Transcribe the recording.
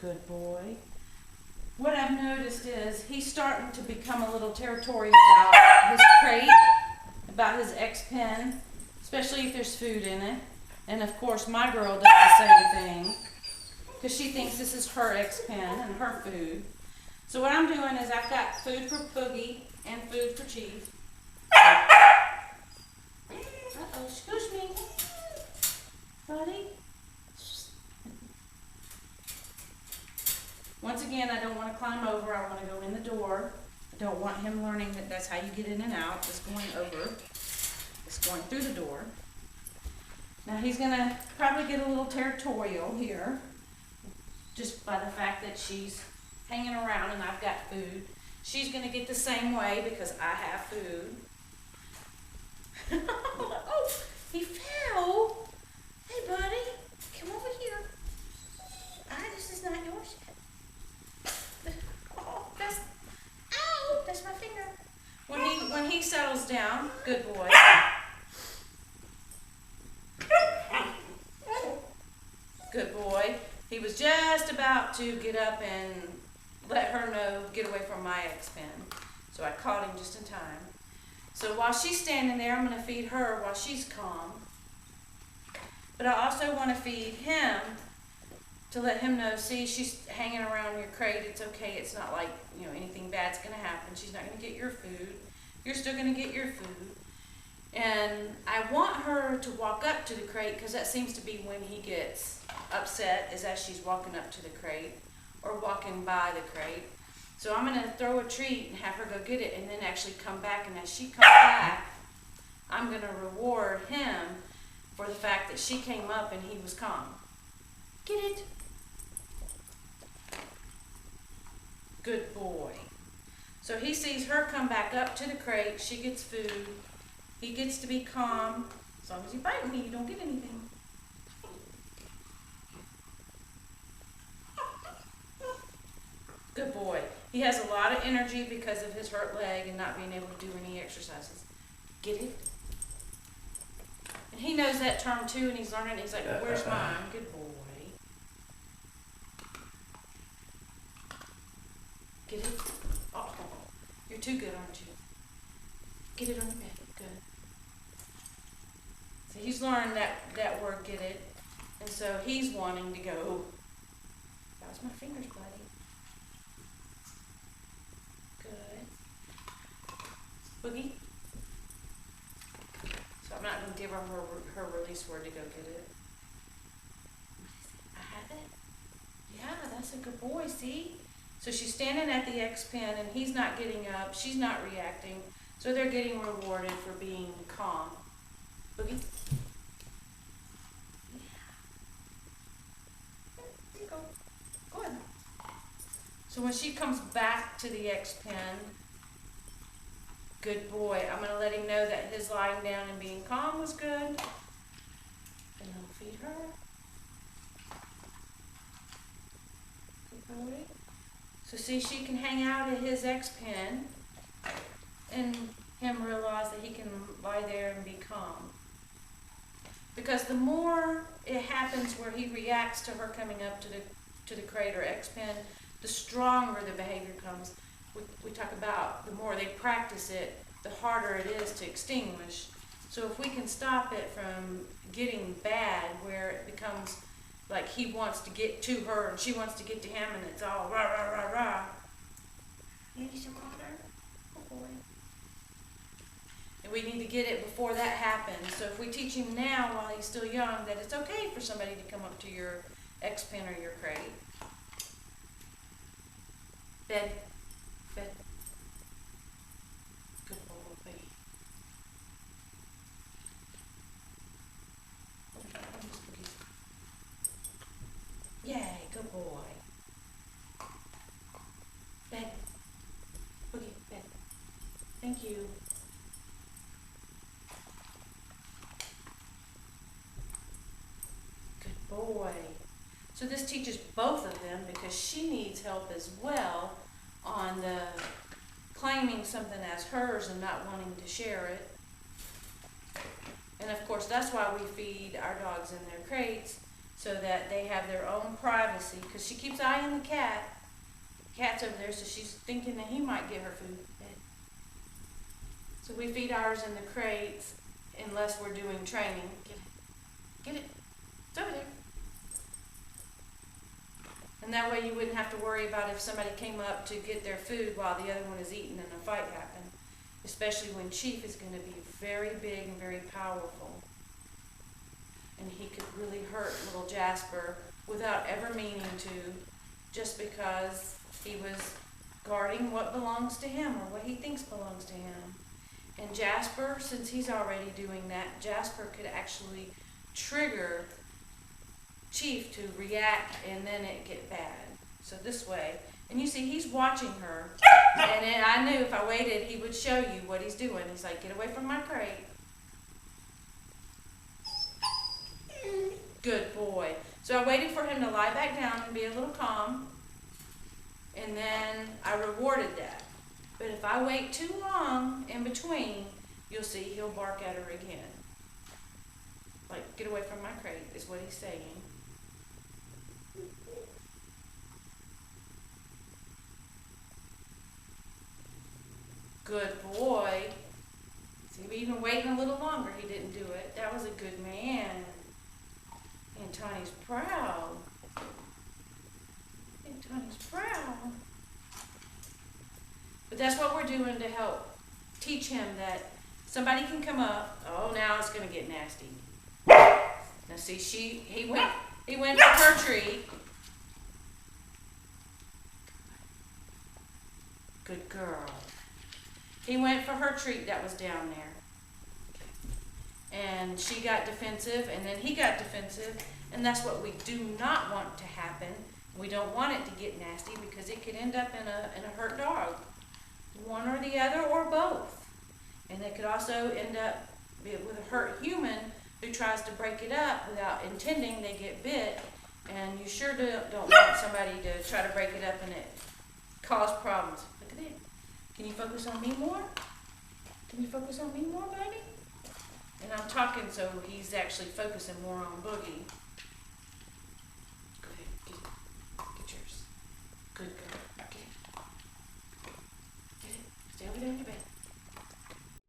Good boy. What I've noticed is he's starting to become a little territorial about his crate, about his X pen, especially if there's food in it. And of course, my girl does the same thing because she thinks this is her X pen and her food. So what I'm doing is I've got food for Boogie and food for Chief. Uh-oh, excuse me, buddy. Once again, I don't want to climb over. I want to go in the door. I don't want him learning that that's how you get in and out. Just going over. Just going through the door. Now he's going to probably get a little territorial here, just by the fact that she's hanging around and I've got food. She's going to get the same way because I have food. Oh, he fell. Hey, buddy, come over here. This is not yours yet. Oh, that's my finger. When he settles down, good boy. Good boy. He was just about to get up and let her know, get away from my X pen. So I caught him just in time. So while she's standing there, I'm going to feed her while she's calm. But I also want to feed him to let him know, see, she's hanging around your crate. It's okay. It's not like, anything bad's going to happen. She's not going to get your food. You're still going to get your food. And I want her to walk up to the crate because that seems to be when he gets upset, is as she's walking up to the crate or walking by the crate. So I'm going to throw a treat and have her go get it and then actually come back. And as she comes back, I'm going to reward him for the fact that she came up and he was calm. Get it. Good boy. So he sees her come back up to the crate. She gets food. He gets to be calm. As long as you bite me, you don't get anything. Good boy. He has a lot of energy because of his hurt leg and not being able to do any exercises. Get it? And he knows that term too, and he's learning. He's like, well, where's mine? Good boy. Get it? Oh, you're too good, aren't you? Get it on your bed. Good. So he's learned that word, get it. And so he's wanting to go. That was my fingers, buddy. Boogie. So I'm not going to give her release word to go get it. I have it? Yeah, that's a good boy, see? So she's standing at the X pen and he's not getting up. She's not reacting. So they're getting rewarded for being calm. Boogie. Yeah. There you go. Go ahead. So when she comes back to the X pen, good boy. I'm going to let him know that his lying down and being calm was good. And I'll feed her. Good boy. So see, she can hang out at his X pen and him realize that he can lie there and be calm. Because the more it happens where he reacts to her coming up to the crate or X pen, the stronger the behavior comes. We talk about the more they practice it, the harder it is to extinguish. So if we can stop it from getting bad where it becomes like he wants to get to her and she wants to get to him and it's all rah, rah, rah, rah. You need some water? Oh boy. And we need to get it before that happens. So if we teach him now while he's still young that it's okay for somebody to come up to your X pen or your crate. Bed. Bed. Good boy. Yay, good boy. Bed. Boogie, bed. Thank you. Good boy. So this teaches both of them because she needs help as well on the claiming something as hers and not wanting to share it. And of course that's why we feed our dogs in their crates, so that they have their own privacy, because she keeps eyeing the cat. The cat's over there, so she's thinking that he might get her food. So we feed ours in the crates unless we're doing training. Get it. Get it. It's over there. And that way you wouldn't have to worry about if somebody came up to get their food while the other one is eating and a fight happened. Especially when Chief is going to be very big and very powerful. And he could really hurt little Jasper without ever meaning to, just because he was guarding what belongs to him or what he thinks belongs to him. And Jasper, since he's already doing that, Jasper could actually trigger Chief to react and then it get bad. So this way, and you see he's watching her, and then I knew if I waited he would show you what he's doing. He's like, get away from my crate. Good boy. So I waited for him to lie back down and be a little calm, and then I rewarded that. But if I wait too long in between, you'll see he'll bark at her again. Like, get away from my crate is what he's saying. Good boy. See, we even waiting a little longer. He didn't do it. That was a good man. And Tony's proud. And Tony's proud. But that's what we're doing to help teach him that somebody can come up. Oh, now it's going to get nasty. Now see, he went for her treat. Good girl. He went for her treat that was down there. And she got defensive, and then he got defensive, and that's what we do not want to happen. We don't want it to get nasty because it could end up in a hurt dog. One or the other or both. And it could also end up with a hurt human who tries to break it up without intending. They get bit, and you sure don't want somebody to try to break it up and it cause problems. Look at that. Can you focus on me more? Can you focus on me more, baby? And I'm talking so he's actually focusing more on Boogie.